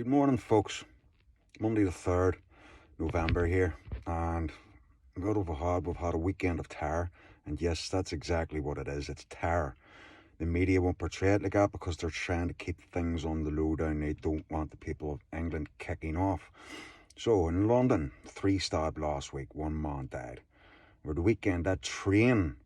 Good morning, folks. Monday the 3rd November here, and what we've had a weekend of terror, and yes, that's exactly what it is. It's terror. The media won't portray it like that because they're trying to keep things on the low down. They don't want the people of England kicking off. So in London, 3 stabbed last week, 1 man died. Over the weekend, that train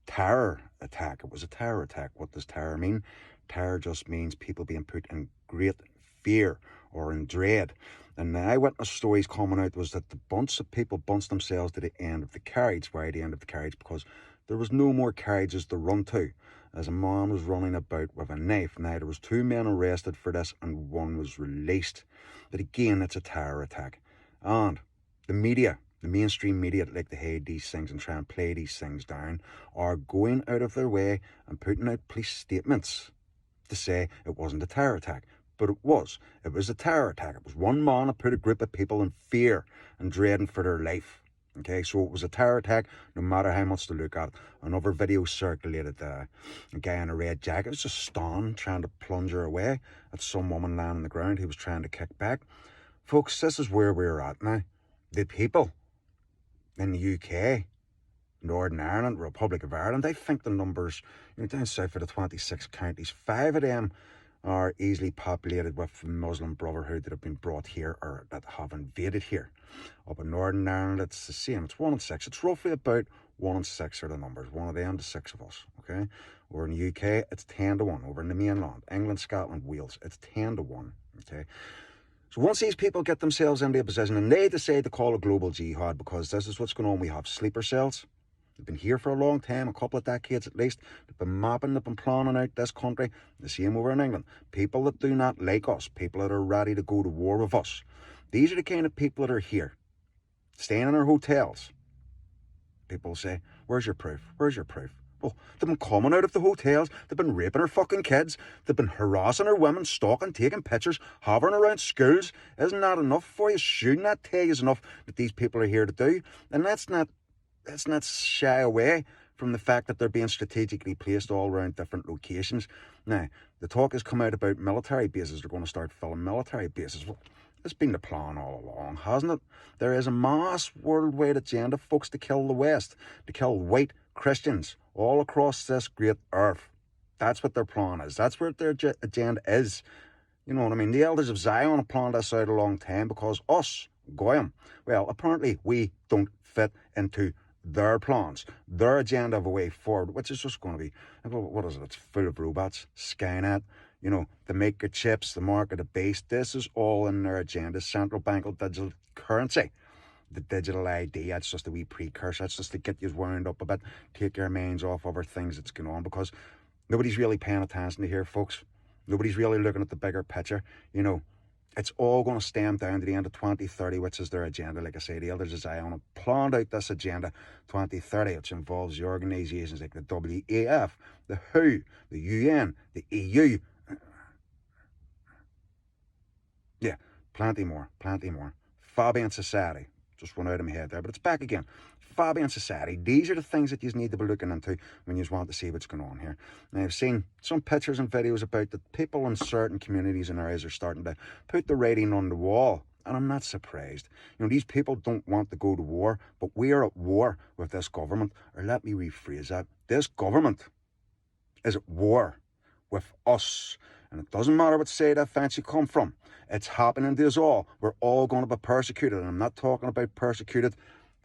terror attack, it was a terror attack. What does terror mean? Terror just means people being put in great fear or in dread. And the eyewitness stories coming out was that the bunch of people bunched themselves to the end of the carriage. Why the end of the carriage? Because there was no more carriages to run to, as a man was running about with a knife. Now, there was 2 men arrested for this and 1 was released. But again, it's a terror attack. And the media, the mainstream media that like to hide these things and try and play these things down, are going out of their way and putting out police statements to say it wasn't a terror attack. But it was. It was a terror attack. It was 1 man that put a group of people in fear and dreading for their life. Okay, so it was a terror attack, no matter how much to look at. Another video circulated, a guy in a red jacket was just standing, trying to plunge her away at some woman lying on the ground. He was trying to kick back. Folks, this is where we're at now. The people in the UK, Northern Ireland, Republic of Ireland, I think the numbers, down south of the 26 counties, 5 of them are easily populated with the Muslim Brotherhood that have been brought here or that have invaded here. Up in Northern Ireland, it's the same. It's 1 in 6. It's roughly about 1 in 6 are the numbers. 1 of them to 6 of us, okay? Over in the UK, it's 10 to 1. Over in the mainland, England, Scotland, Wales, it's 10 to 1, okay? So once these people get themselves into a position and they decide to call a global jihad, because this is what's going on, we have sleeper cells. They've been here for a long time, a couple of decades at least. They've been mapping, they've been planning out this country. The same over in England. People that do not like us, people that are ready to go to war with us. These are the kind of people that are here, staying in our hotels. People say, where's your proof? Where's your proof? Well, they've been coming out of the hotels, they've been raping our fucking kids, they've been harassing our women, stalking, taking pictures, hovering around schools. Isn't that enough for you? Shouldn't that tell you enough that these people are here to do? And let's not shy away from the fact that they're being strategically placed all around different locations. Now, the talk has come out about military bases. They're going to start filling military bases. Well, it's been the plan all along, hasn't it? There is a mass worldwide agenda, folks, to kill the West, to kill white Christians all across this great earth. That's what their plan is. That's what their agenda is. You know what I mean? The elders of Zion have planned this out a long time because us, Goyim, well, apparently we don't fit into their plans, their agenda of a way forward, which is just going to be, what is it? It's full of robots, Skynet, the maker chips, the market of base. This is all in their agenda. Central bank digital currency, the digital ID, that's just a wee precursor. That's just to get you wound up a bit, take your minds off other things that's going on, because nobody's really paying attention to here, folks. Nobody's really looking at the bigger picture. It's all going to stem down to the end of 2030, which is their agenda. Like I say, the elders of Zion have planned out this agenda 2030, which involves the organisations like the WEF, the WHO, the UN, the EU. Yeah, plenty more. Fabian Society. Just went out of my head there, but it's back again. Fabian Society. These are the things that you need to be looking into when you want to see what's going on here. Now, I've seen some pictures and videos about that people in certain communities and areas are starting to put the writing on the wall. And I'm not surprised. These people don't want to go to war, but we are at war with this government. Or let me rephrase that. This government is at war with us. And it doesn't matter what side that fence you come from. It's happening to us all. We're all going to be persecuted. And I'm not talking about persecuted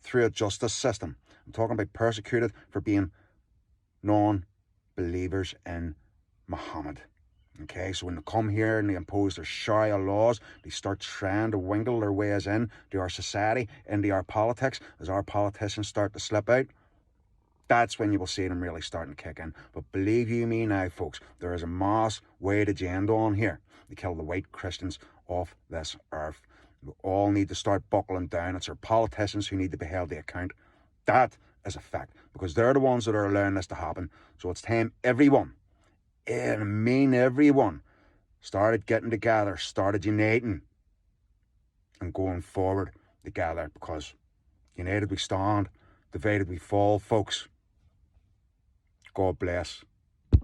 through a justice system. I'm talking about persecuted for being non-believers in Muhammad. Okay, so when they come here and they impose their Sharia laws, they start trying to wingle their ways into our society, into our politics, as our politicians start to slip out. That's when you will see them really starting to kick in. But believe you me now, folks, there is a mass weighted agenda on here to kill the white Christians off this earth. We all need to start buckling down. It's our politicians who need to be held to account. That is a fact, because they're the ones that are allowing this to happen. So it's time everyone, and I mean everyone, started getting together, started uniting and going forward together, because united we stand, divided we fall, folks. God bless.